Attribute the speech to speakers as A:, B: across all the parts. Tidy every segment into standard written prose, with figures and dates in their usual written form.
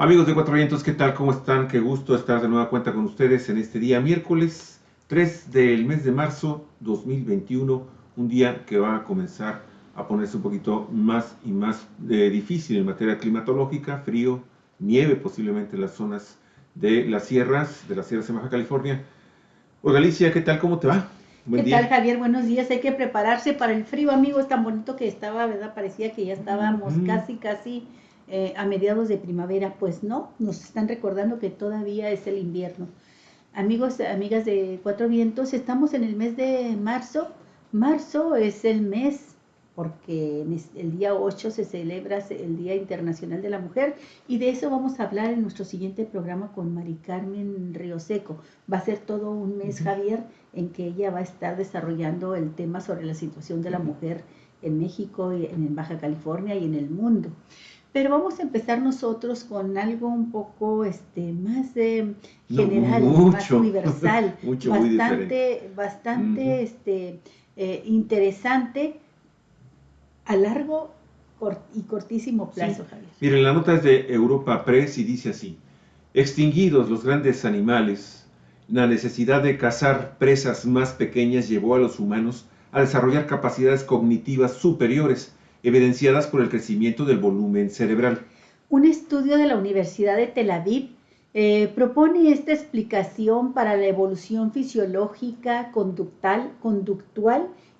A: Amigos de Cuatro Vientos, ¿qué tal? ¿Cómo están? Qué gusto estar de nueva cuenta con ustedes en este día miércoles 3 del mes de marzo 2021, un día que va a comenzar a ponerse un poquito más y más difícil en materia climatológica, frío, nieve posiblemente en las zonas de las sierras de Baja California. Hola Alicia, ¿qué tal? ¿Cómo te va?
B: ¿Qué
A: Buen
B: tal,
A: día.
B: Javier? Buenos días. Hay que prepararse para el frío, amigo. Es tan bonito que estaba, ¿verdad? Parecía que ya estábamos
A: Ujú.
B: casi a mediados de primavera. Pues no, nos están recordando que todavía es el invierno. Amigos, amigas de Cuatro Vientos, estamos en el mes de marzo. Marzo es el mes porque el día 8 se celebra el Día Internacional de la Mujer y de eso vamos a hablar en nuestro siguiente programa con Mari Carmen Rioseco. Va a ser todo un mes, Javier, en que ella va a estar desarrollando el tema sobre la situación de la mujer en México, en Baja California y en el mundo. Pero vamos a empezar nosotros con algo un poco más
A: No,
B: general, más
A: mucho,
B: universal,
A: mucho, muy diferente.
B: bastante interesante a largo y cortísimo
A: Sí,
B: plazo, Javier.
A: miren, la nota es de Europa Press y dice así: extinguidos los grandes animales, la necesidad de cazar presas más pequeñas llevó a los humanos a desarrollar capacidades cognitivas superiores, evidenciadas por el crecimiento del volumen cerebral.
B: Un estudio de la Universidad de Tel Aviv propone esta explicación para la evolución fisiológica, conductual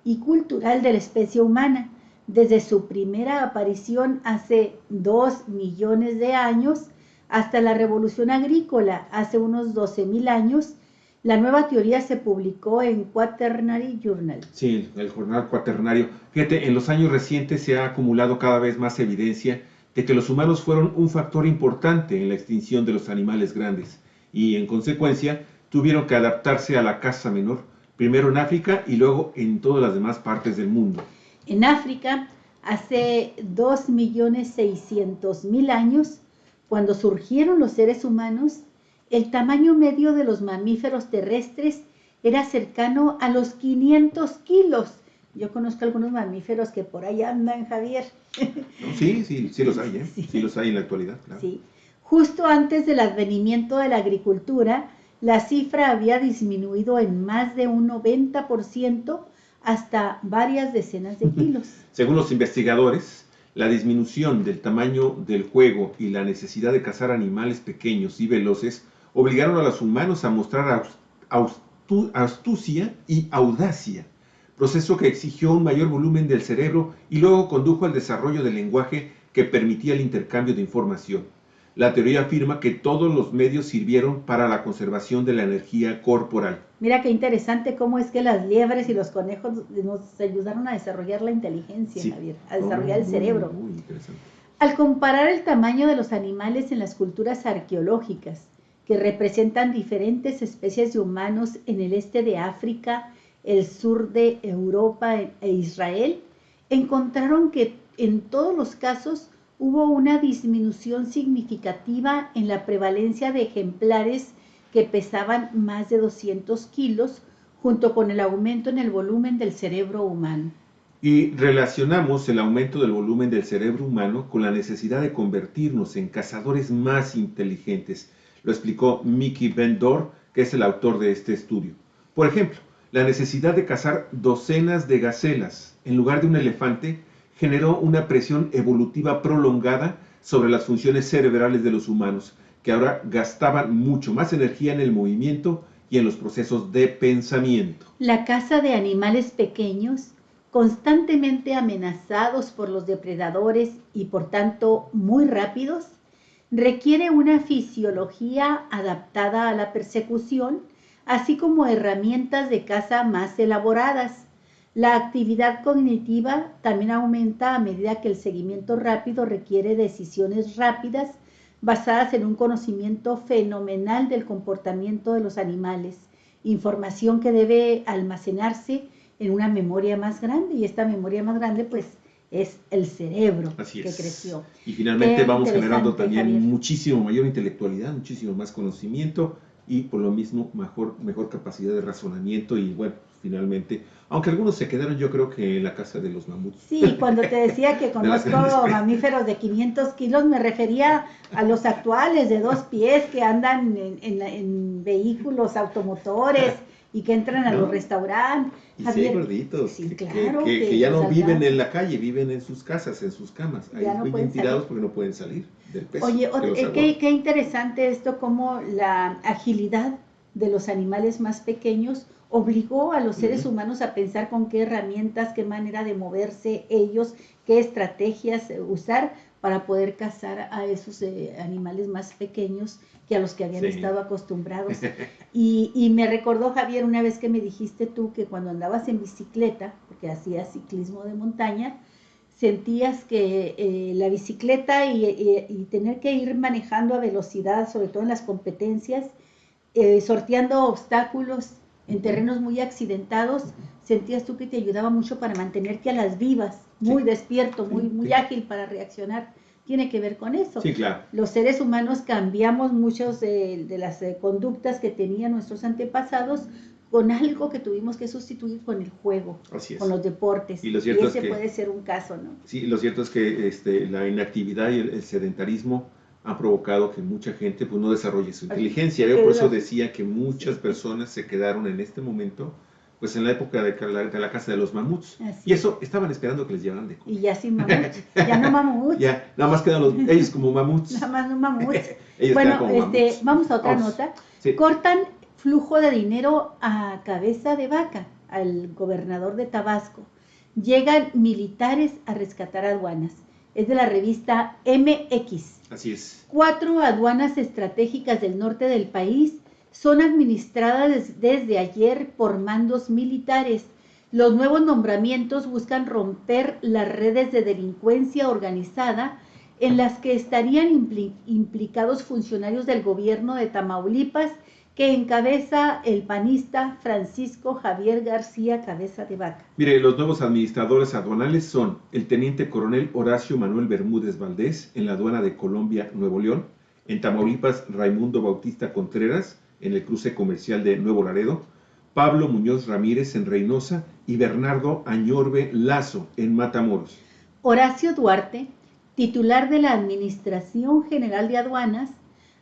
B: y cultural de la especie humana. Desde su primera aparición hace 2 millones de años hasta la revolución agrícola hace unos 12.000 años, la nueva teoría se publicó en Quaternary Journal.
A: Sí, el jornal cuaternario. Fíjate, en los años recientes se ha acumulado cada vez más evidencia de que los humanos fueron un factor importante en la extinción de los animales grandes y, en consecuencia, tuvieron que adaptarse a la caza menor, primero en África y luego en todas las demás partes del mundo.
B: En África, hace 2.600.000 años, cuando surgieron los seres humanos, el tamaño medio de los mamíferos terrestres era cercano a los 500 kilos. Yo conozco algunos mamíferos que por ahí andan, Javier.
A: ¿No? Sí, sí, sí los hay, ¿eh?
B: Sí,
A: Sí los hay en la actualidad, claro.
B: sí. Justo antes del advenimiento de la agricultura, la cifra había disminuido en más de un 90% hasta varias decenas de kilos.
A: Según los investigadores, la disminución del tamaño del juego y la necesidad de cazar animales pequeños y veloces obligaron a los humanos a mostrar astucia y audacia, proceso que exigió un mayor volumen del cerebro y luego condujo al desarrollo del lenguaje que permitía el intercambio de información. La teoría afirma que todos los medios sirvieron para la conservación de la energía corporal.
B: Mira qué interesante cómo es que las liebres y los conejos nos ayudaron a desarrollar la inteligencia,
A: Sí,
B: Javier, a
A: no,
B: desarrollar el
A: muy,
B: cerebro.
A: muy interesante.
B: Al comparar el tamaño de los animales en las culturas arqueológicas, que representan diferentes especies de humanos en el este de África, el sur de Europa e Israel, encontraron que en todos los casos hubo una disminución significativa en la prevalencia de ejemplares que pesaban más de 200 kilos, junto con el aumento en el volumen del cerebro humano.
A: Y relacionamos el aumento del volumen del cerebro humano con la necesidad de convertirnos en cazadores más inteligentes. Lo explicó Mickey Bendor, que es el autor de este estudio. Por ejemplo, la necesidad de cazar docenas de gacelas en lugar de un elefante generó una presión evolutiva prolongada sobre las funciones cerebrales de los humanos, que ahora gastaban mucho más energía en el movimiento y en los procesos de pensamiento.
B: La caza de animales pequeños, constantemente amenazados por los depredadores y por tanto muy rápidos, requiere una fisiología adaptada a la persecución, así como herramientas de caza más elaboradas. La actividad cognitiva también aumenta a medida que el seguimiento rápido requiere decisiones rápidas basadas en un conocimiento fenomenal del comportamiento de los animales, información que debe almacenarse en una memoria más grande, y esta memoria más grande pues es el cerebro
A: Así
B: que
A: es.
B: creció.
A: Y finalmente
B: Qué
A: vamos generando
B: interesante,
A: también
B: Javier.
A: muchísimo mayor intelectualidad, muchísimo más conocimiento y por lo mismo mejor capacidad de razonamiento y bueno, finalmente. Aunque algunos se quedaron, yo creo que en la casa de los mamuts.
B: Sí, cuando te decía que
A: las
B: conozco
A: grandes
B: mamíferos de 500 kilos, me refería a los actuales de 2 pies que andan en vehículos automotores y que entran a los
A: ¿No?
B: restaurantes.
A: Y sí hay
B: Javier,
A: gorditos
B: sí,
A: que,
B: claro,
A: que ya
B: los
A: no viven
B: alcanzan.
A: en la calle, viven en sus casas, en sus camas. Ahí
B: Ya no
A: viven
B: pueden
A: tirados
B: salir.
A: porque no pueden salir del peso
B: Oye,
A: que los aguanta.
B: qué interesante esto, como la agilidad de los animales más pequeños obligó a los seres humanos a pensar con qué herramientas, qué manera de moverse ellos, qué estrategias usar para poder cazar a esos animales más pequeños que a los que habían
A: Sí.
B: estado acostumbrados. Y me recordó, Javier, una vez que me dijiste tú que cuando andabas en bicicleta, porque hacías ciclismo de montaña, sentías que la bicicleta y tener que ir manejando a velocidad, sobre todo en las competencias, sorteando obstáculos en terrenos muy accidentados, sentías tú que te ayudaba mucho para mantenerte a las vivas, muy
A: Sí.
B: despierto,
A: Sí,
B: muy
A: sí.
B: ágil para reaccionar. Tiene que ver con eso.
A: Sí, claro.
B: Los seres humanos cambiamos muchas de las conductas que tenían nuestros antepasados con algo que tuvimos que sustituir con el juego,
A: Así es.
B: con los deportes.
A: Y lo
B: Y
A: cierto
B: ese
A: es que,
B: puede ser un caso, ¿no?
A: sí, lo cierto es que la inactividad y el sedentarismo ha provocado que mucha gente pues, no desarrolle su inteligencia. Yo por eso decía que muchas personas se quedaron en este momento pues en la época de la casa de los mamuts.
B: Así
A: Y eso estaban esperando que les llevaran de comer.
B: Y ya sin mamuts, ya no mamuts.
A: Ya, nada más quedan ellos como mamuts.
B: Nada más no mamuts.
A: Ellos
B: Bueno,
A: quedan como mamuts.
B: vamos a otra
A: Vamos.
B: nota.
A: Sí.
B: Cortan flujo de dinero a Cabeza de Vaca, al gobernador de Tabasco. Llegan militares a rescatar aduanas. Es de la revista MX.
A: Así es.
B: 4 aduanas estratégicas del norte del país son administradas desde ayer por mandos militares. Los nuevos nombramientos buscan romper las redes de delincuencia organizada en las que estarían implicados funcionarios del gobierno de Tamaulipas que encabeza el panista Francisco Javier García Cabeza de Vaca.
A: Mire, los nuevos administradores aduanales son el teniente coronel Horacio Manuel Bermúdez Valdés en la aduana de Colombia, Nuevo León, en Tamaulipas Raimundo Bautista Contreras en el cruce comercial de Nuevo Laredo, Pablo Muñoz Ramírez en Reynosa y Bernardo Añorbe Lazo en Matamoros.
B: Horacio Duarte, titular de la Administración General de Aduanas,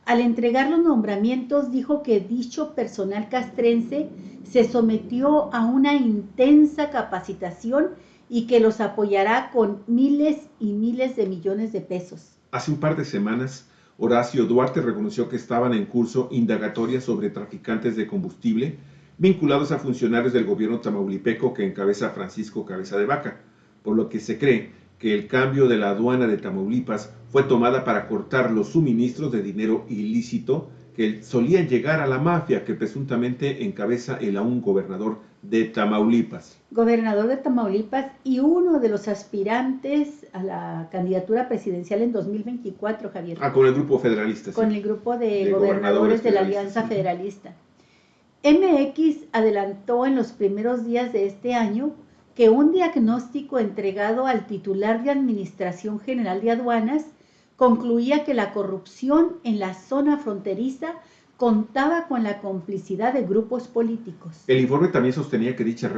B: al entregar los nombramientos dijo que dicho personal castrense se sometió a una intensa capacitación y que los apoyará con miles y miles de millones de pesos.
A: Hace un par de semanas, Horacio Duarte reconoció que estaban en curso indagatorias sobre traficantes de combustible vinculados a funcionarios del gobierno tamaulipeco que encabeza Francisco Cabeza de Vaca, por lo que se cree que el cambio de la aduana de Tamaulipas fue tomada para cortar los suministros de dinero ilícito que solían llegar a la mafia que presuntamente encabeza el aún gobernador de Tamaulipas.
B: Gobernador de Tamaulipas y uno de los aspirantes a la candidatura presidencial en 2024, Javier.
A: Con el grupo federalista.
B: Con
A: sí.
B: el grupo de gobernadores de la Alianza Federalista. MX adelantó en los primeros días de este año que un diagnóstico entregado al titular de Administración General de Aduanas concluía que la corrupción en la zona fronteriza contaba con la complicidad de grupos políticos.
A: El informe también sostenía que dichas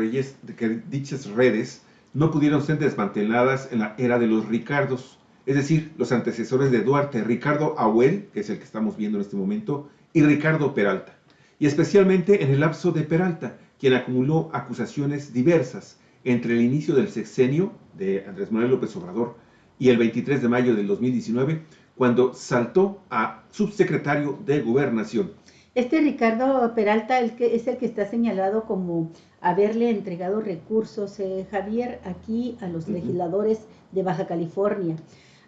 A: redes no pudieron ser desmanteladas en la era de los Ricardos, es decir, los antecesores de Duarte, Ricardo Ahuel, que es el que estamos viendo en este momento, y Ricardo Peralta, y especialmente en el lapso de Peralta, quien acumuló acusaciones diversas entre el inicio del sexenio de Andrés Manuel López Obrador y el 23 de mayo del 2019, cuando saltó a subsecretario de Gobernación.
B: Este Ricardo Peralta es el que está señalado como haberle entregado recursos, Javier, aquí a los legisladores de Baja California.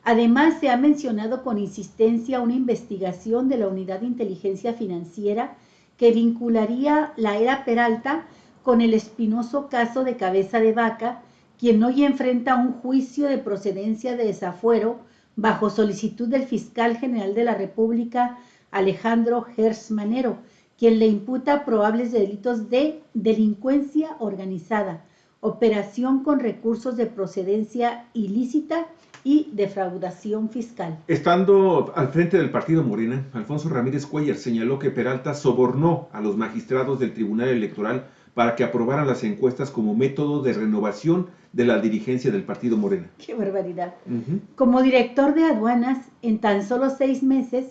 B: Además, se ha mencionado con insistencia una investigación de la Unidad de Inteligencia Financiera que vincularía la era Peralta con el espinoso caso de Cabeza de Vaca, quien hoy enfrenta un juicio de procedencia de desafuero bajo solicitud del fiscal general de la República, Alejandro Gers Manero, quien le imputa probables delitos de delincuencia organizada, operación con recursos de procedencia ilícita y defraudación fiscal.
A: Estando al frente del partido Morena, Alfonso Ramírez Cuellar señaló que Peralta sobornó a los magistrados del Tribunal Electoral para que aprobaran las encuestas como método de renovación de la dirigencia del partido Morena.
B: ¡Qué barbaridad! Como director de aduanas, en tan solo 6 meses,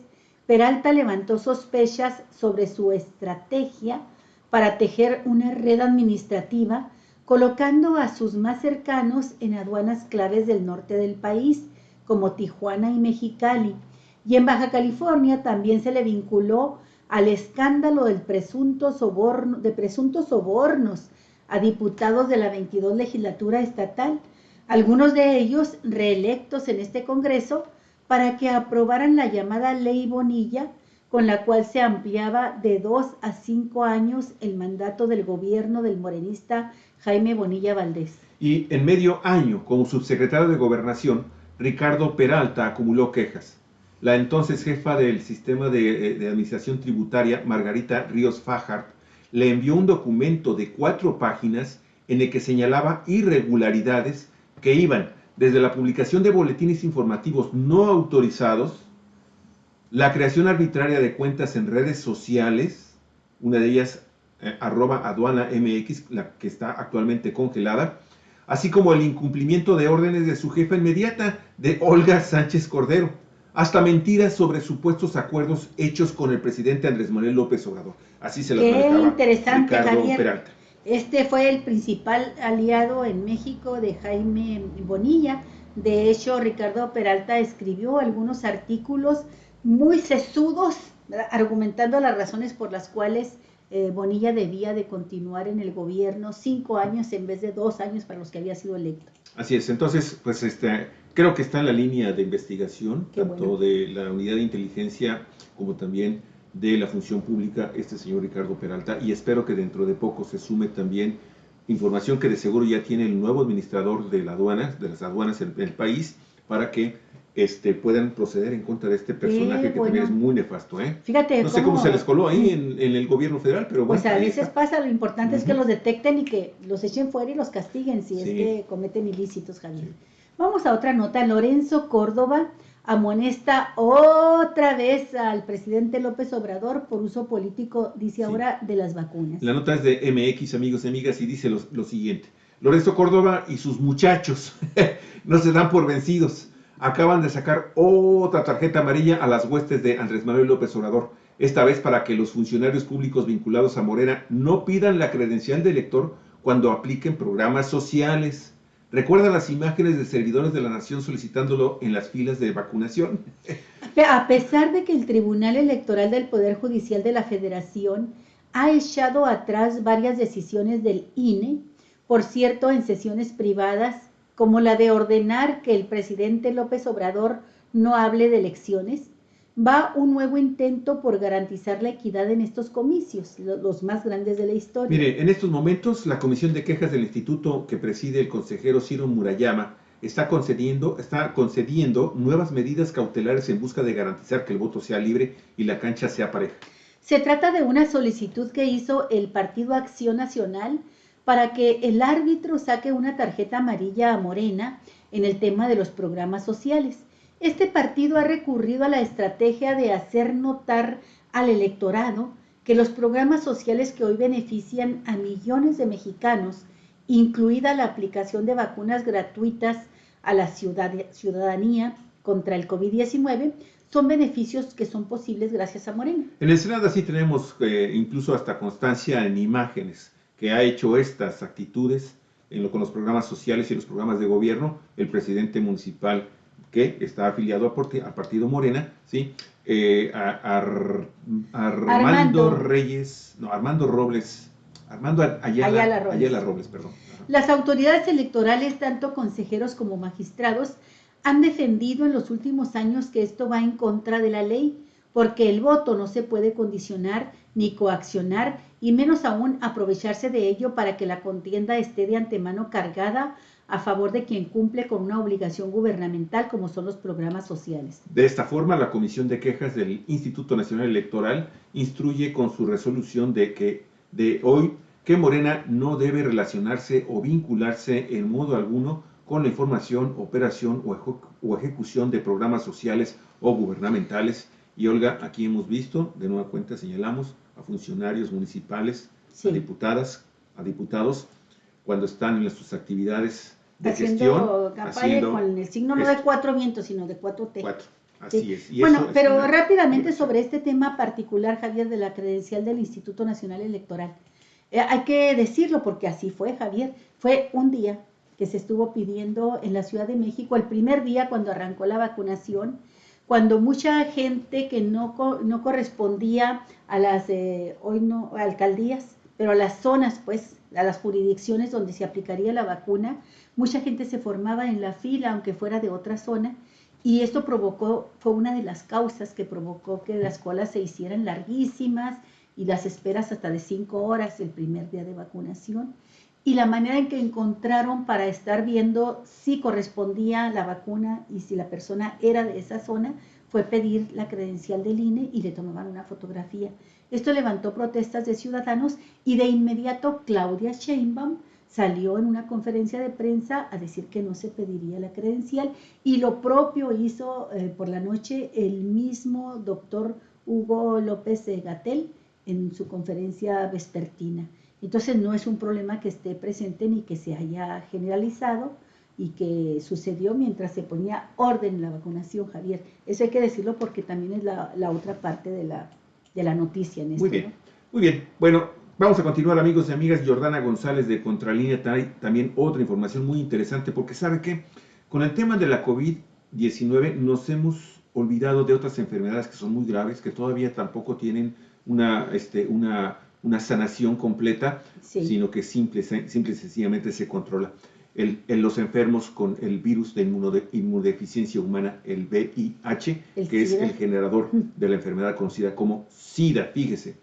B: Peralta levantó sospechas sobre su estrategia para tejer una red administrativa, colocando a sus más cercanos en aduanas claves del norte del país, como Tijuana y Mexicali. Y en Baja California también se le vinculó al escándalo de presuntos sobornos a diputados de la 22 legislatura estatal, algunos de ellos reelectos en este Congreso, para que aprobaran la llamada Ley Bonilla, con la cual se ampliaba de 2 a 5 años el mandato del gobierno del morenista Jaime Bonilla Valdés.
A: Y en medio año, como subsecretario de Gobernación, Ricardo Peralta acumuló quejas. La entonces jefa del sistema de administración tributaria, Margarita Ríos Fajardo, le envió un documento de 4 páginas en el que señalaba irregularidades que iban desde la publicación de boletines informativos no autorizados, la creación arbitraria de cuentas en redes sociales, una de ellas @aduanamx, la que está actualmente congelada, así como el incumplimiento de órdenes de su jefa inmediata, de Olga Sánchez Cordero, hasta mentiras sobre supuestos acuerdos hechos con el presidente Andrés Manuel López Obrador. Así se las manejaba.
B: Qué interesante,
A: Ricardo
B: Javier.
A: Peralta.
B: Este fue el principal aliado en México de Jaime Bonilla. De hecho, Ricardo Peralta escribió algunos artículos muy sesudos, ¿verdad?, argumentando las razones por las cuales Bonilla debía de continuar en el gobierno 5 años en vez de 2 años para los que había sido electo.
A: Así es, entonces, pues creo que está en la línea de investigación, tanto de la unidad de inteligencia como también de la función pública, este señor Ricardo Peralta, y espero que dentro de poco se sume también información que de seguro ya tiene el nuevo administrador de las aduanas en el país, para que puedan proceder en contra de este personaje que también es muy nefasto.
B: Fíjate,
A: no sé cómo se les coló ahí en el gobierno federal, pero bueno.
B: Pues a veces pasa, lo importante es que los detecten y que los echen fuera y los castiguen si es que cometen ilícitos, Javier. Sí. Vamos a otra nota. Lorenzo Córdoba amonesta otra vez al presidente López Obrador por uso político, dice ahora, de las vacunas.
A: La nota es de MX, amigos y amigas, y dice lo siguiente. Lorenzo Córdoba y sus muchachos no se dan por vencidos. Acaban de sacar otra tarjeta amarilla a las huestes de Andrés Manuel López Obrador, esta vez para que los funcionarios públicos vinculados a Morena no pidan la credencial de elector cuando apliquen programas sociales. ¿Recuerdan las imágenes de servidores de la nación solicitándolo en las filas de vacunación?
B: A pesar de que el Tribunal Electoral del Poder Judicial de la Federación ha echado atrás varias decisiones del INE, por cierto, en sesiones privadas, como la de ordenar que el presidente López Obrador no hable de elecciones, va un nuevo intento por garantizar la equidad en estos comicios, los más grandes de la historia.
A: Mire, en estos momentos la Comisión de Quejas del Instituto que preside el consejero Ciro Murayama está concediendo nuevas medidas cautelares en busca de garantizar que el voto sea libre y la cancha sea pareja.
B: Se trata de una solicitud que hizo el Partido Acción Nacional para que el árbitro saque una tarjeta amarilla a Morena en el tema de los programas sociales. Este partido ha recurrido a la estrategia de hacer notar al electorado que los programas sociales que hoy benefician a millones de mexicanos, incluida la aplicación de vacunas gratuitas a la ciudadanía contra el COVID-19, son beneficios que son posibles gracias a Morena.
A: En el Senado sí tenemos incluso hasta constancia en imágenes que ha hecho estas actitudes con los programas sociales y los programas de gobierno el presidente municipal que está afiliado al partido Morena, ¿sí? Armando Ayala Robles, perdón.
B: Las autoridades electorales, tanto consejeros como magistrados, han defendido en los últimos años que esto va en contra de la ley, porque el voto no se puede condicionar ni coaccionar, y menos aún aprovecharse de ello para que la contienda esté de antemano cargada a favor de quien cumple con una obligación gubernamental como son los programas sociales.
A: De esta forma, la Comisión de Quejas del Instituto Nacional Electoral instruye con su resolución de hoy que Morena no debe relacionarse o vincularse en modo alguno con la información, operación o ejecución de programas sociales o gubernamentales. Y Olga, aquí hemos visto, de nueva cuenta señalamos a funcionarios municipales, a diputadas, a diputados cuando están en sus actividades de
B: haciendo
A: gestión.
B: Campaña con el signo no de 4 vientos, sino de 4T.
A: 4, así
B: sí.
A: es. Y
B: bueno, pero rápidamente sobre este tema particular, Javier, de la credencial del Instituto Nacional Electoral. Hay que decirlo porque así fue, Javier. Fue un día que se estuvo pidiendo en la Ciudad de México, el primer día cuando arrancó la vacunación, cuando mucha gente que no correspondía a las, hoy no, alcaldías, pero a las zonas, pues, a las jurisdicciones donde se aplicaría la vacuna, mucha gente se formaba en la fila, aunque fuera de otra zona, y esto fue una de las causas que provocó que las colas se hicieran larguísimas y las esperas hasta de 5 horas el primer día de vacunación. Y la manera en que encontraron para estar viendo si correspondía la vacuna y si la persona era de esa zona fue pedir la credencial del INE y le tomaban una fotografía. Esto levantó protestas de ciudadanos y de inmediato Claudia Sheinbaum salió en una conferencia de prensa a decir que no se pediría la credencial y lo propio hizo por la noche el mismo doctor Hugo López-Gatell en su conferencia vespertina. Entonces no es un problema que esté presente ni que se haya generalizado y que sucedió mientras se ponía orden en la vacunación, Javier. Eso hay que decirlo porque también es la otra parte de la noticia en esto.
A: Muy bien,
B: ¿no?
A: muy bien. Bueno, vamos a continuar, amigos y amigas. Jordana González de Contralínea trae también otra información muy interesante porque sabe que con el tema de la COVID-19 nos hemos olvidado de otras enfermedades que son muy graves, que todavía tampoco tienen una sanación completa, sí, sino que simple y sencillamente se controla. Los enfermos con el virus de inmunodeficiencia humana, el VIH, que es el generador de la enfermedad conocida como SIDA, fíjese.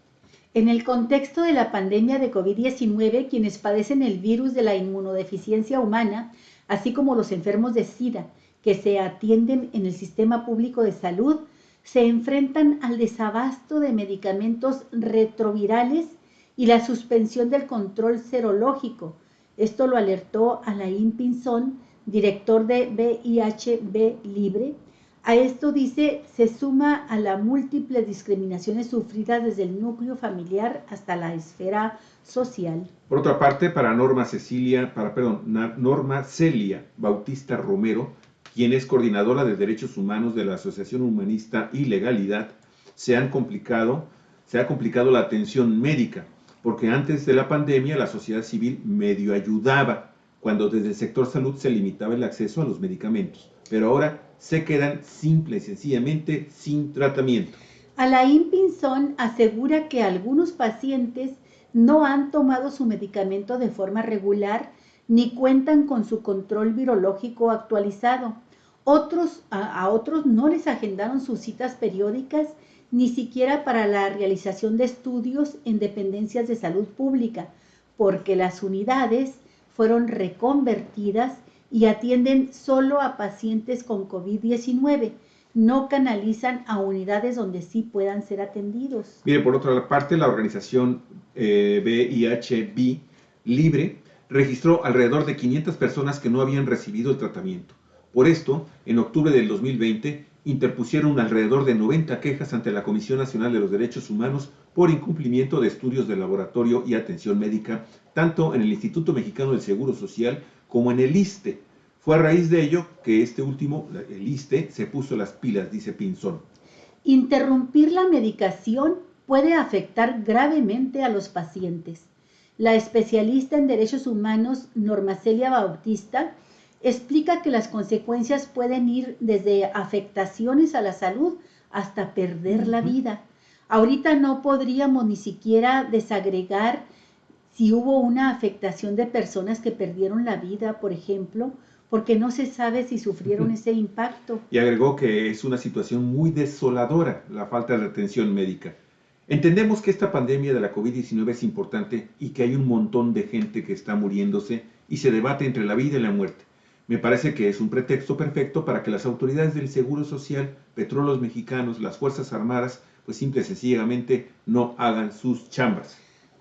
B: En el contexto de la pandemia de COVID-19, quienes padecen el virus de la inmunodeficiencia humana, así como los enfermos de SIDA, que se atienden en el sistema público de salud, se enfrentan al desabasto de medicamentos retrovirales y la suspensión del control serológico. Esto lo alertó Alain Pinzón, director de VIH-B Libre. A esto dice, se suma a las múltiples discriminaciones sufridas desde el núcleo familiar hasta la esfera social.
A: Por otra parte, para Norma Celia Bautista Romero, quien es coordinadora de Derechos Humanos de la Asociación Humanista y Legalidad, se ha complicado la atención médica, porque antes de la pandemia la sociedad civil medio ayudaba, cuando desde el sector salud se limitaba el acceso a los medicamentos, pero ahora se quedan simple y sencillamente sin tratamiento.
B: Alain Pinzón asegura que algunos pacientes no han tomado su medicamento de forma regular ni cuentan con su control virológico actualizado. A otros no les agendaron sus citas periódicas ni siquiera para la realización de estudios en dependencias de salud pública, porque las unidades fueron reconvertidas y atienden solo a pacientes con COVID-19. No canalizan a unidades donde sí puedan ser atendidos.
A: Mire, por otra parte, la organización VIH-B Libre registró alrededor de 500 personas que no habían recibido el tratamiento. Por esto, en octubre del 2020, interpusieron alrededor de 90 quejas ante la Comisión Nacional de los Derechos Humanos por incumplimiento de estudios de laboratorio y atención médica, tanto en el Instituto Mexicano del Seguro Social como en el ISSSTE. Fue a raíz de ello que este último, el ISSSTE, se puso las pilas, dice Pinzón.
B: Interrumpir la medicación puede afectar gravemente a los pacientes. La especialista en derechos humanos, Norma Celia Bautista, explica que las consecuencias pueden ir desde afectaciones a la salud hasta perder la vida. Ahorita no podríamos ni siquiera desagregar si hubo una afectación de personas que perdieron la vida, por ejemplo, porque no se sabe si sufrieron ese impacto.
A: Y agregó que es una situación muy desoladora la falta de atención médica. Entendemos que esta pandemia de la COVID-19 es importante y que hay un montón de gente que está muriéndose y se debate entre la vida y la muerte. Me parece que es un pretexto perfecto para que las autoridades del Seguro Social, Petróleos Mexicanos, las Fuerzas Armadas, pues simple y sencillamente no hagan sus chambas.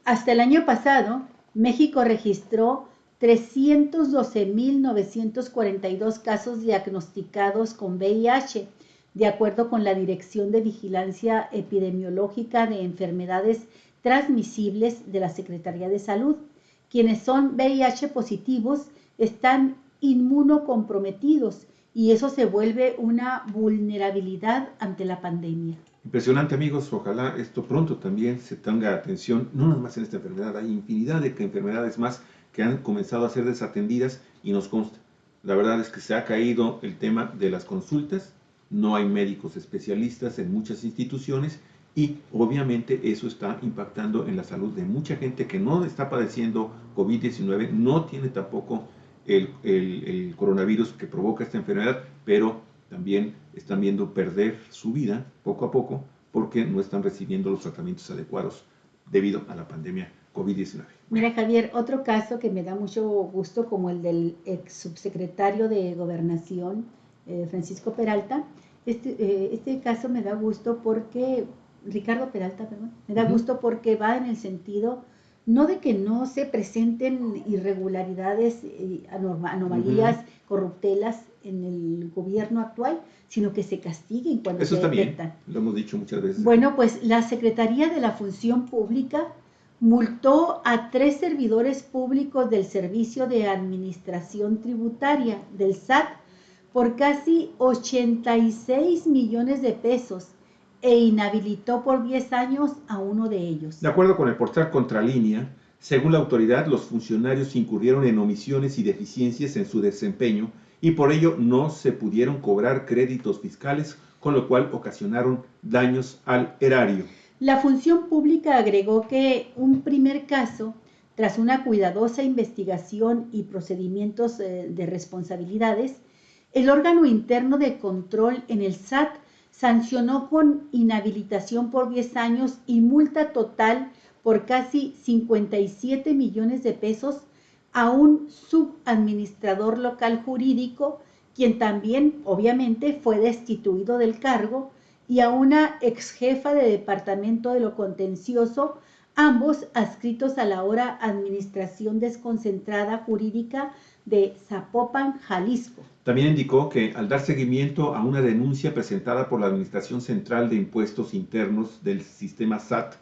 B: Hasta el año pasado, México registró 312.942 casos diagnosticados con VIH, de acuerdo con la Dirección de Vigilancia Epidemiológica de Enfermedades Transmisibles de la Secretaría de Salud. Quienes son VIH positivos están inmunocomprometidos y eso se vuelve una vulnerabilidad ante la pandemia.
A: Impresionante, amigos. Ojalá esto pronto también se tenga atención, no nada más en esta enfermedad. Hay infinidad de enfermedades más que han comenzado a ser desatendidas y nos consta. La verdad es que se ha caído el tema de las consultas, no hay médicos especialistas en muchas instituciones y obviamente eso está impactando en la salud de mucha gente que no está padeciendo COVID-19, no tiene tampoco el coronavirus que provoca esta enfermedad, pero también están viendo perder su vida poco a poco porque no están recibiendo los tratamientos adecuados debido a la pandemia COVID-19.
B: Mira, Javier, otro caso que me da mucho gusto, como el del ex subsecretario de Gobernación, Francisco Peralta. Este caso me da gusto porque, Ricardo Peralta, perdón, me da gusto porque va en el sentido, no de que no se presenten irregularidades, anomalías, corruptelas en el gobierno actual, sino que se castiguen cuando
A: eso
B: se detectan.
A: Bien, lo hemos dicho muchas veces.
B: Bueno, pues la Secretaría de la Función Pública multó a 3 servidores públicos del Servicio de Administración Tributaria del SAT por casi 86 millones de pesos e inhabilitó por 10 años a uno de ellos.
A: De acuerdo con el portal Contralínea, según la autoridad, los funcionarios incurrieron en omisiones y deficiencias en su desempeño y por ello no se pudieron cobrar créditos fiscales, con lo cual ocasionaron daños al erario.
B: La Función Pública agregó que un primer caso, tras una cuidadosa investigación y procedimientos de responsabilidades, el órgano interno de control en el SAT sancionó con inhabilitación por 10 años y multa total por casi 57 millones de pesos a un subadministrador local jurídico, quien también obviamente fue destituido del cargo, y a una ex jefa de departamento de lo contencioso, ambos adscritos a la ahora Administración Desconcentrada Jurídica de Zapopan, Jalisco.
A: También indicó que al dar seguimiento a una denuncia presentada por la Administración Central de Impuestos Internos del sistema SAT,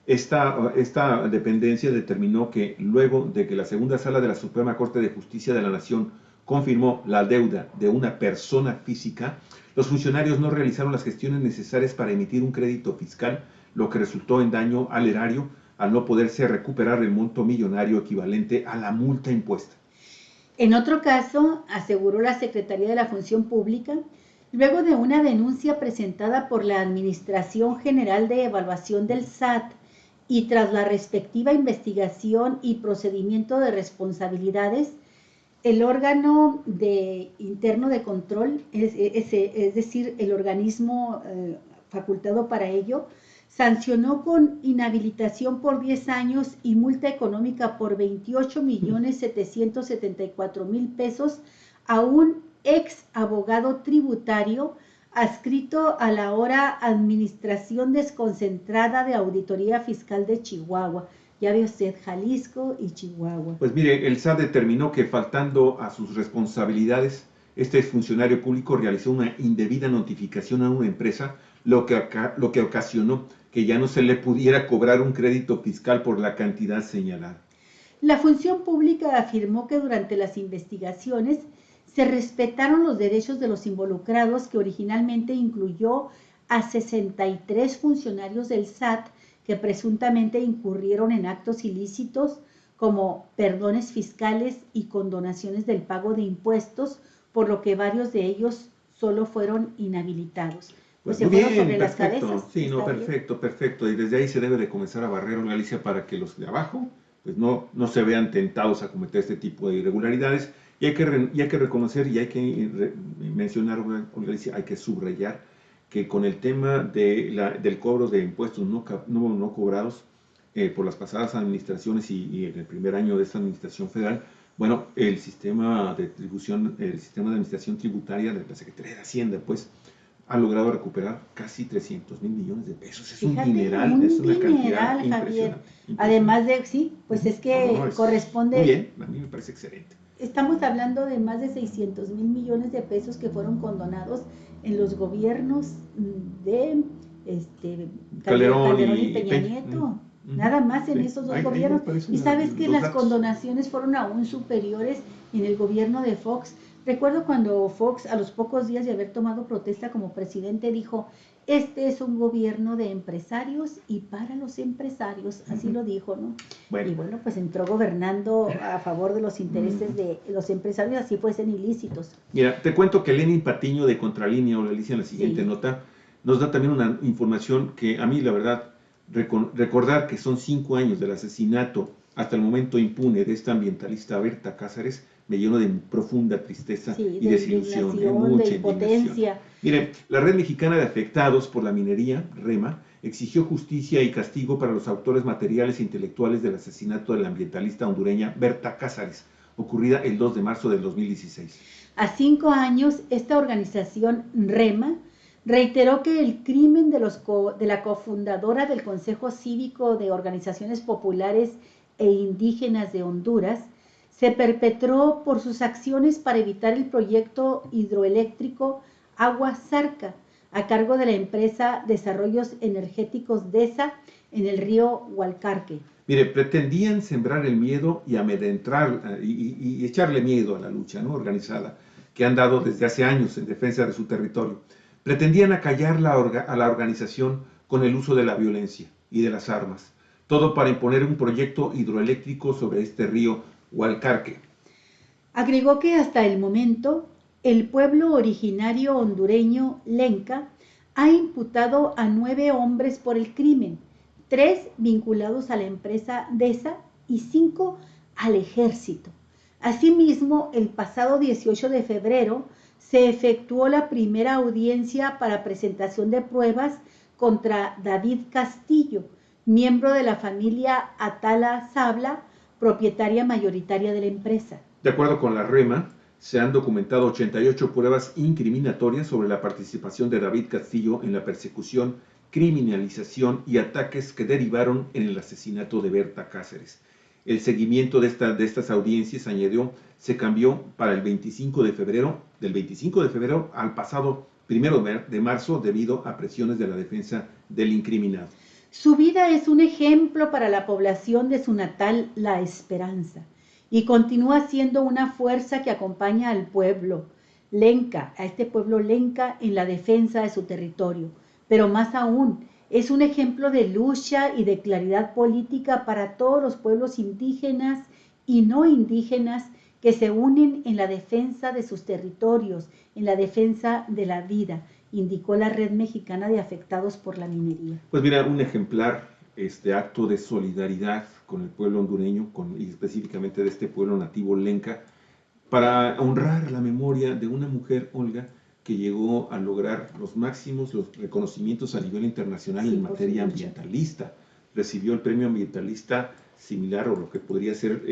A: esta dependencia determinó que luego de que la segunda sala de la Suprema Corte de Justicia de la Nación confirmó la deuda de una persona física, los funcionarios no realizaron las gestiones necesarias para emitir un crédito fiscal, lo que resultó en daño al erario al no poderse recuperar el monto millonario equivalente a la multa impuesta.
B: En otro caso, aseguró la Secretaría de la Función Pública, luego de una denuncia presentada por la Administración General de Evaluación del SAT y tras la respectiva investigación y procedimiento de responsabilidades, el órgano interno de control, es decir, el organismo facultado para ello, sancionó con inhabilitación por 10 años y multa económica por 28.774.000 pesos a un ex abogado tributario adscrito a la ahora Administración Desconcentrada de Auditoría Fiscal de Chihuahua. Ya ve usted, Jalisco y Chihuahua.
A: Pues mire, el SAT determinó que faltando a sus responsabilidades, este funcionario público realizó una indebida notificación a una empresa, lo que ocasionó que ya no se le pudiera cobrar un crédito fiscal por la cantidad señalada.
B: La Función Pública afirmó que durante las investigaciones se respetaron los derechos de los involucrados, que originalmente incluyó a 63 funcionarios del SAT que presuntamente incurrieron en actos ilícitos como perdones fiscales y condonaciones del pago de impuestos, por lo que varios de ellos solo fueron inhabilitados.
A: Pues se fueron sobre las cabezas. Sí, no, perfecto, perfecto. Y desde ahí se debe de comenzar a barrer, Galicia, para que los de abajo pues no se vean tentados a cometer este tipo de irregularidades. Y hay que reconocer y hay que mencionar, Galicia, hay que subrayar que con el tema del cobro de impuestos no cobrados por las pasadas administraciones y en el primer año de esta administración federal, bueno, el sistema de administración tributaria de la Secretaría de Hacienda, pues, ha logrado recuperar casi 300.000 millones de pesos. Es un dineral, es una cantidad impresionante.
B: Además de, sí, pues es que corresponde...
A: Muy bien, a mí me parece excelente.
B: Estamos hablando de más de 600.000 millones de pesos que fueron condonados en los gobiernos de Calderón y Peña Nieto. nada más en
A: Sí.
B: esos dos
A: Ahí
B: gobiernos.
A: me parecen
B: Y sabes que
A: los
B: las
A: datos.
B: condonaciones fueron aún superiores en el gobierno de Fox. Recuerdo cuando Fox, a los pocos días de haber tomado protesta como presidente, dijo: este es un gobierno de empresarios y para los empresarios, así lo dijo, ¿no?
A: Bueno.
B: Y bueno, pues entró gobernando a favor de los intereses de los empresarios, así fuesen ilícitos.
A: Mira, te cuento que Lenin Patiño de Contralínea, o la Alicia en la siguiente
B: Sí.
A: nota, nos da también una información que a mí, la verdad, recordar que son 5 años del asesinato hasta el momento impune de esta ambientalista Berta Cáceres, me llenó de profunda tristeza
B: Sí,
A: y
B: de
A: desilusión,
B: indignación,
A: mucha
B: de impotencia.
A: Miren, la Red Mexicana de Afectados por la Minería, REMA, exigió justicia y castigo para los autores materiales e intelectuales del asesinato de la ambientalista hondureña Berta Cáceres, ocurrida el 2 de marzo del 2016.
B: A 5 años, esta organización REMA reiteró que el crimen de la cofundadora del Consejo Cívico de Organizaciones Populares e Indígenas de Honduras se perpetró por sus acciones para evitar el proyecto hidroeléctrico Agua Zarca, a cargo de la empresa Desarrollos Energéticos DESA en el río Hualcarque.
A: Mire, pretendían sembrar el miedo y amedrentar y echarle miedo a la lucha, ¿no?, organizada, que han dado desde hace años en defensa de su territorio. Pretendían acallar a la organización con el uso de la violencia y de las armas, todo para imponer un proyecto hidroeléctrico sobre este río Hualcarque.
B: Agregó que hasta el momento el pueblo originario hondureño Lenca ha imputado a 9 hombres por el crimen, 3 vinculados a la empresa DESA y 5 al ejército. Asimismo, el pasado 18 de febrero se efectuó la primera audiencia para presentación de pruebas contra David Castillo, miembro de la familia Atala Sabla, propietaria mayoritaria de la empresa.
A: De acuerdo con la REMA, se han documentado 88 pruebas incriminatorias sobre la participación de David Castillo en la persecución, criminalización y ataques que derivaron en el asesinato de Berta Cáceres. El seguimiento de estas audiencias, añadió, se cambió para el 25 de febrero, del 25 de febrero al pasado 1 de marzo, debido a presiones de la defensa del incriminado.
B: Su vida es un ejemplo para la población de su natal La Esperanza y continúa siendo una fuerza que acompaña al pueblo Lenca, a este pueblo Lenca, en la defensa de su territorio. Pero más aún, es un ejemplo de lucha y de claridad política para todos los pueblos indígenas y no indígenas que se unen en la defensa de sus territorios, en la defensa de la vida, indicó la Red Mexicana de Afectados por la Minería.
A: Pues mira, un ejemplar acto de solidaridad con el pueblo hondureño, y específicamente de este pueblo nativo Lenca, para honrar la memoria de una mujer, Olga, que llegó a lograr los máximos reconocimientos a nivel internacional en materia ambientalista. Recibió el premio ambientalista similar, o lo que podría ser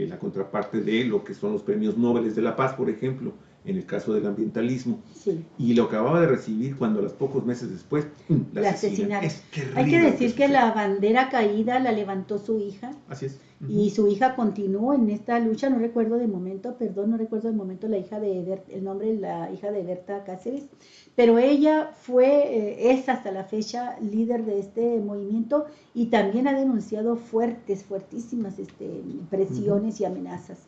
A: la contraparte de lo que son los premios Nobel de la Paz, por ejemplo, en el caso del ambientalismo.
B: Sí.
A: Y lo acababa de recibir cuando a los pocos meses después la asesinaron.
B: Hay que decir que la bandera caída la levantó su hija.
A: Así es.
B: Y su hija continuó en esta lucha, no recuerdo de momento la hija el nombre de la hija de Berta Cáceres, pero ella es hasta la fecha líder de este movimiento y también ha denunciado fuertísimas presiones y amenazas.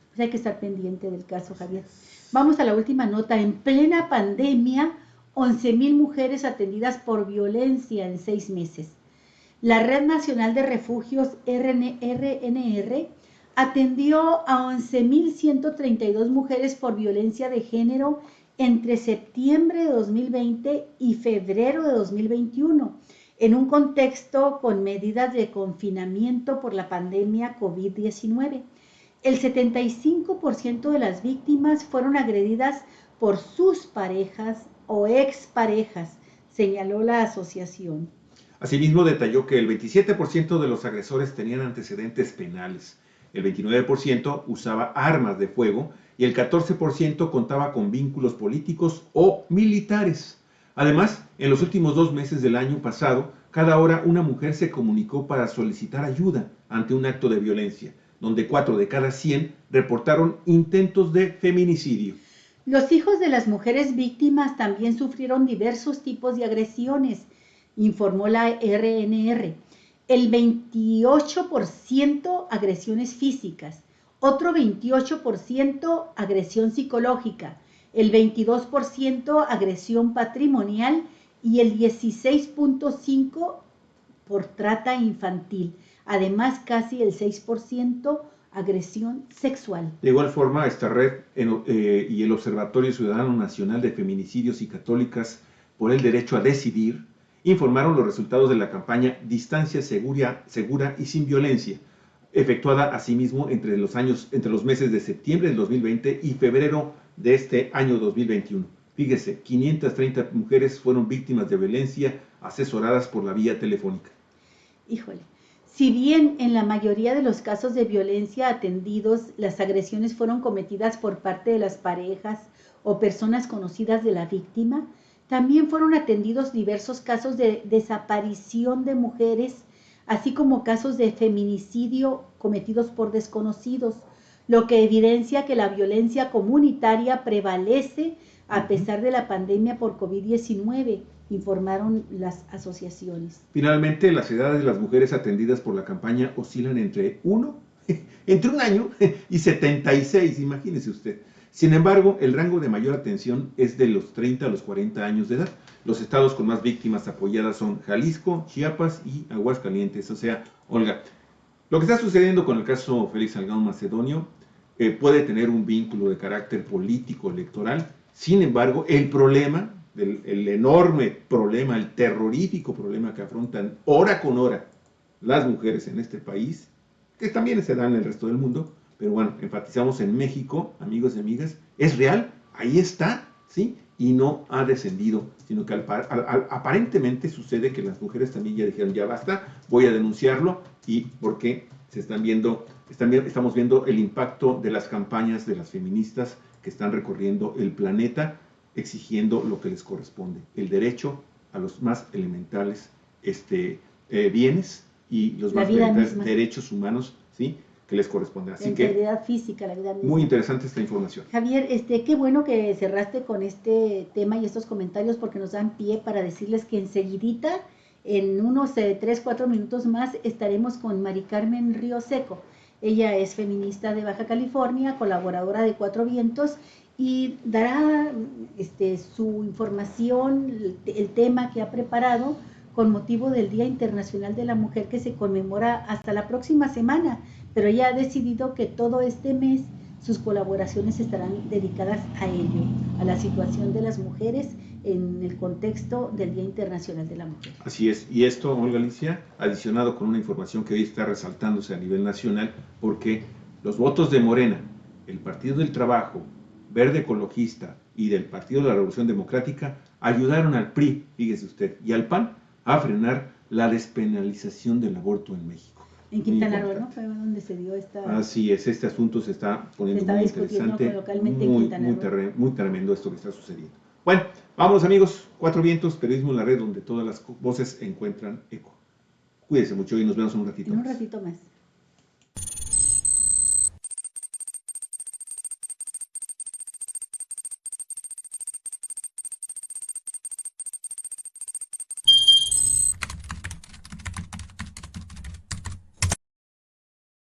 B: Pues hay que estar pendiente del caso, Javier. Vamos a la última nota. En plena pandemia, 11,000 mujeres atendidas por violencia en 6 meses. La Red Nacional de Refugios RNR atendió a 11,132 mujeres por violencia de género entre septiembre de 2020 y febrero de 2021, en un contexto con medidas de confinamiento por la pandemia COVID-19. El 75% de las víctimas fueron agredidas por sus parejas o exparejas, señaló la asociación.
A: Asimismo, detalló que el 27% de los agresores tenían antecedentes penales, el 29% usaba armas de fuego y el 14% contaba con vínculos políticos o militares. Además, en los últimos 2 meses del año pasado, cada hora una mujer se comunicó para solicitar ayuda ante un acto de violencia, donde 4 de cada 100 reportaron intentos de feminicidio.
B: Los hijos de las mujeres víctimas también sufrieron diversos tipos de agresiones, informó la RNR. el 28% agresiones físicas, otro 28% agresión psicológica, el 22% agresión patrimonial y el 16.5% por trata infantil. Además, casi el 6% agresión sexual.
A: De igual forma, esta red y el Observatorio Ciudadano Nacional de Feminicidios y Católicas por el Derecho a Decidir informaron los resultados de la campaña Distancia Segura y Sin Violencia, efectuada asimismo entre los meses de septiembre del 2020 y febrero de este año 2021. Fíjese, 530 mujeres fueron víctimas de violencia asesoradas por la vía telefónica.
B: Híjole. Si bien en la mayoría de los casos de violencia atendidos, las agresiones fueron cometidas por parte de las parejas o personas conocidas de la víctima, también fueron atendidos diversos casos de desaparición de mujeres, así como casos de feminicidio cometidos por desconocidos, lo que evidencia que la violencia comunitaria prevalece a pesar de la pandemia por COVID-19, informaron las asociaciones.
A: Finalmente, las edades de las mujeres atendidas por la campaña oscilan entre un año y 76, imagínese usted. Sin embargo, el rango de mayor atención es de los 30 a los 40 años de edad. Los estados con más víctimas apoyadas son Jalisco, Chiapas y Aguascalientes. O sea, Olga, lo que está sucediendo con el caso Félix Salgado Macedonio puede tener un vínculo de carácter político electoral. Sin embargo, el problema, el enorme problema, el terrorífico problema que afrontan hora con hora las mujeres en este país, que también se da en el resto del mundo, pero bueno, enfatizamos en México, amigos y amigas, es real, ahí está, ¿sí? Y no ha descendido, sino que aparentemente sucede que las mujeres también ya dijeron, ya basta, voy a denunciarlo, y porque estamos viendo el impacto de las campañas de las feministas que están recorriendo el planeta, exigiendo lo que les corresponde, el derecho a los más elementales bienes y los más elementales derechos humanos, ¿sí?, que les corresponde. Así
B: la integridad física, la vida misma.
A: Muy interesante esta información.
B: Javier, qué bueno que cerraste con este tema y estos comentarios porque nos dan pie para decirles que enseguidita, en unos 3-4 minutos más, estaremos con Mari Carmen Río Seco. Ella es feminista de Baja California, colaboradora de Cuatro Vientos, y dará su información, el tema que ha preparado con motivo del Día Internacional de la Mujer que se conmemora hasta la próxima semana, pero ella ha decidido que todo este mes sus colaboraciones estarán dedicadas a ello, a la situación de las mujeres en el contexto del Día Internacional de la Mujer.
A: Así es, y esto, Olga Alicia, adicionado con una información que hoy está resaltándose a nivel nacional, porque los votos de Morena, el Partido del Trabajo, Verde Ecologista y del Partido de la Revolución Democrática ayudaron al PRI, fíjese usted, y al PAN a frenar la despenalización del aborto en México.
B: En Quintana Roo, ¿no? Fue donde se dio esta...
A: Así es, este asunto se está poniendo muy interesante, muy tremendo esto que está sucediendo. Bueno, vamos amigos, Cuatro Vientos, periodismo en la red donde todas las voces encuentran eco. Cuídense mucho y nos vemos en un ratito más.
B: En un ratito más.